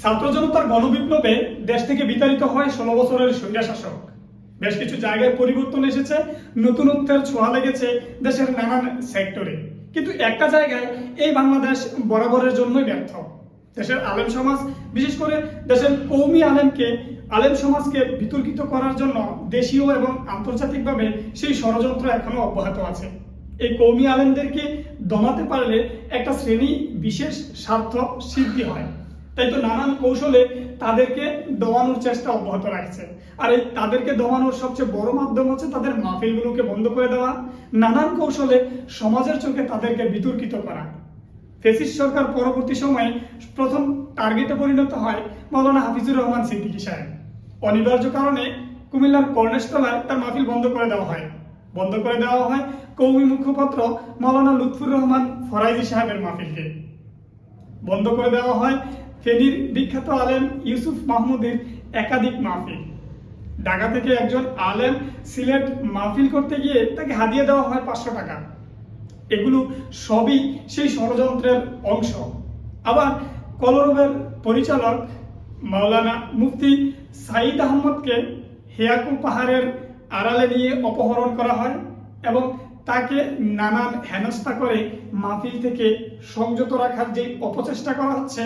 ছাত্র জনতার গণবিপ্লবে দেশ থেকে বিতাড়িত হয় 16 বছরের স্বৈরশাসক। বেশ কিছু জায়গায় পরিবর্তন এসেছে, নতুনত্বের ছোঁয়া লেগেছে দেশের নানান সেক্টরে। কিন্তু একটা জায়গায় এই বাংলাদেশ বরাবরের জন্যই ব্যর্থ। দেশের আলেম সমাজ, বিশেষ করে দেশের কওমি আলেম সমাজকে বিতর্কিত করার জন্য দেশীয় এবং আন্তর্জাতিকভাবে সেই ষড়যন্ত্র এখনো অব্যাহত আছে। এই কওমি আলেমদেরকে দমাতে পারলে একটা শ্রেণী বিশেষ স্বার্থ সিদ্ধি হয়। তাই তো নানান কৌশলে তাদেরকে দমানোর চেষ্টা অব্যাহত রাখছে। আর এই তাদেরকে দমানোর সবচেয়ে বড় মাধ্যম হচ্ছে তাদের মাহফিলগুলোকে বন্ধ করে দেওয়া, নানান কৌশলে সমাজের চোখে তাদেরকে বিতর্কিত করা। ফ্যাসিস্ট সরকার পরবর্তী সময়ে প্রথম টার্গেটে পরিণত হয় মাওলানা হাফিজুর রহমান সিদ্দিকী সাহেব। অনিবার্য কারণে কুমিল্লার কর্নেশতলায় তার মাহফিল বন্ধ করে দেওয়া হয় কওমি মুখপাত্র মাওলানা লুৎফুর রহমান ফরাইজি সাহেবের মাহফিলকে। বন্ধ করে দেওয়া হয় ফেনীর বিখ্যাত আলেম ইউসুফ মাহমুদের একাধিক মাহফিল। ঢাকা থেকে একজন আলেম সিলেট মাহফিল করতে গিয়ে তাকে হাদিয়া দেওয়া হয় 500 টাকা। এগুলো সবই সেই ষড়যন্ত্রের অংশ। আবার কলরবের পরিচালক মাওলানা মুফতি সাইদ আহমদকে হেয়াকু পাহাড়ের আড়ালে নিয়ে অপহরণ করা হয় এবং তাকে নানান হেনস্থা করে মাহফিল থেকে সংযত রাখার যে অপচেষ্টা করা হচ্ছে,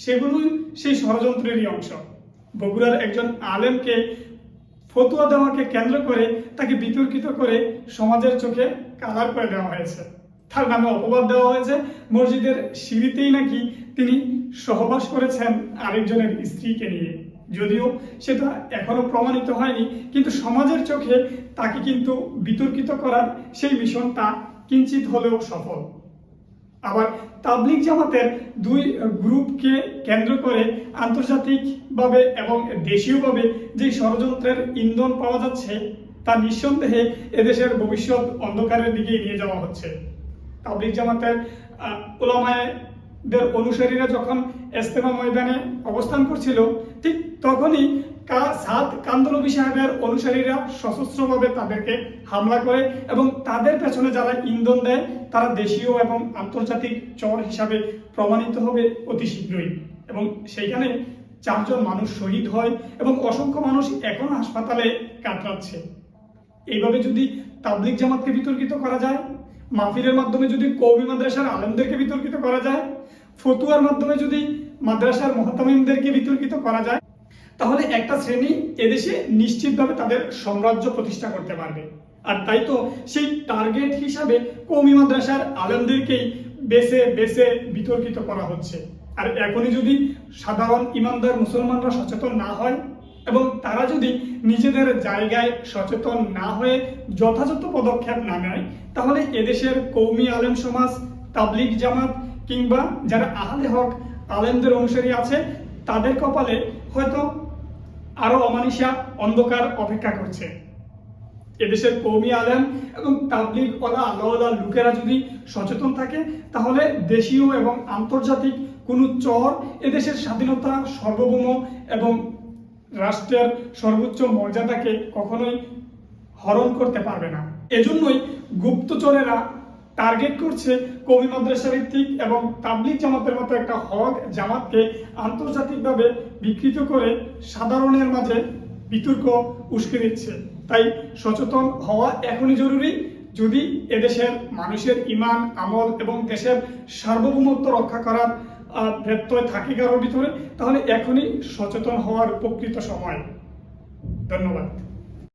সেগুলোই সেই ষড়যন্ত্রেরই অংশ। বগুড়ার একজন আলেমকে ফতোয়া দেওয়াকে কেন্দ্র করে তাকে বিতর্কিত করে সমাজের চোখে কালার করে দেওয়া হয়েছে। তার নামে অপবাদ দেওয়া হয়েছে মসজিদের সিঁড়িতেই নাকি তিনি সহবাস করেছেন আরেকজনের স্ত্রীকে নিয়ে। যদিও সেটা এখনো প্রমাণিত হয়নি, কিন্তু সমাজের চোখে তাকে কিন্তু বিতর্কিত করার সেই মিশনটা কিঞ্চিত হলেও সফল। আবার তাবলিগ জামাতের দুই গ্রুপকে কেন্দ্র করে আন্তর্জাতিকভাবে এবং দেশীয়ভাবে যে ষড়যন্ত্রের ইন্ধন পাওয়া যাচ্ছে, তা নিঃসন্দেহে এদেশের ভবিষ্যৎ অন্ধকারের দিকে নিয়ে যাওয়া হচ্ছে। তাবলিগ জামাতের উলামায়েদের অনুসারীরা যখন ইজতেমা ময়দানে অবস্থান করছিল, ঠিক তখনই সাদ কান্দলবি সাহেবের অনুসারীরা সশস্ত্রভাবে তাদেরকে হামলা করে এবং তাদের পেছনে যারা ইন্ধন দেয় তারা দেশীয় এবং আন্তর্জাতিক চর হিসাবে প্রমাণিত হবে অতি শীঘ্রই। এবং সেইখানে 4 জন মানুষ শহীদ হয় এবং অসংখ্য মানুষ এখনো হাসপাতালে কাতরাচ্ছে। এইভাবে যদি তাবলিগ জামাতকে বিতর্কিত করা যায়, মাহফিলের মাধ্যমে যদি কওমি মাদ্রাসার আলেমদেরকে বিতর্কিত করা যায়, ফতুয়ার মাধ্যমে যদি মাদ্রাসার মুহতামিমদেরকে বিতর্কিত করা যায়, তাহলে একটা শ্রেণী এদেশে নিশ্চিতভাবে তাদের সাম্রাজ্য প্রতিষ্ঠা করতে পারবে। আর তাই তো সেই টার্গেট হিসাবে কওমি মাদ্রাসার আলেমদেরকেই বেছে বেছে বিতর্কিত করা হচ্ছে। আর এখনই যদি সাধারণ ইমানদার মুসলমানরা সচেতন না হয় এবং তারা যদি নিজেদের জায়গায় সচেতন না হয়ে যথাযথ পদক্ষেপ না নেয়, তাহলে এদেশের কওমি আলেম সমাজ, তাবলিগ জামাত কিংবা যারা আহলে হক আলেমদের অনুসারী আছে, তাদের কপালে হয়তো আরো অমানিসা অন্ধকার অপেক্ষা করছে। এদেশের কওমি আলেম এবং তাবলিগ ওয়ালা আল্লাহওয়ালা লোকেরা যদি সচেতন থাকে, তাহলে দেশীয় এবং আন্তর্জাতিক কোনো চর এদেশের স্বাধীনতা, সার্বভৌম এবং রাষ্ট্রের সর্বোচ্চ মর্যাদাকে কখনোই হরণ করতে পারবে না। এজন্যই গুপ্তচরেরা টার্গেট করছে কওমি মাদ্রাসা ভিত্তিক এবং তাবলিগ জামাতের মতো একটা হক জামাতকে আন্তর্জাতিকভাবে বিকৃত করে সাধারণের মাঝে বিতর্ক উস্কে দিচ্ছে। তাই সচেতন হওয়া এখনই জরুরি। যদি এদেশের মানুষের ঈমান, আমল এবং দেশের সার্বভৌমত্ব রক্ষা করার ব্যত্যয় থাকে কারোর ভিতরে, তাহলে এখনই সচেতন হওয়ার প্রকৃত সময়। ধন্যবাদ।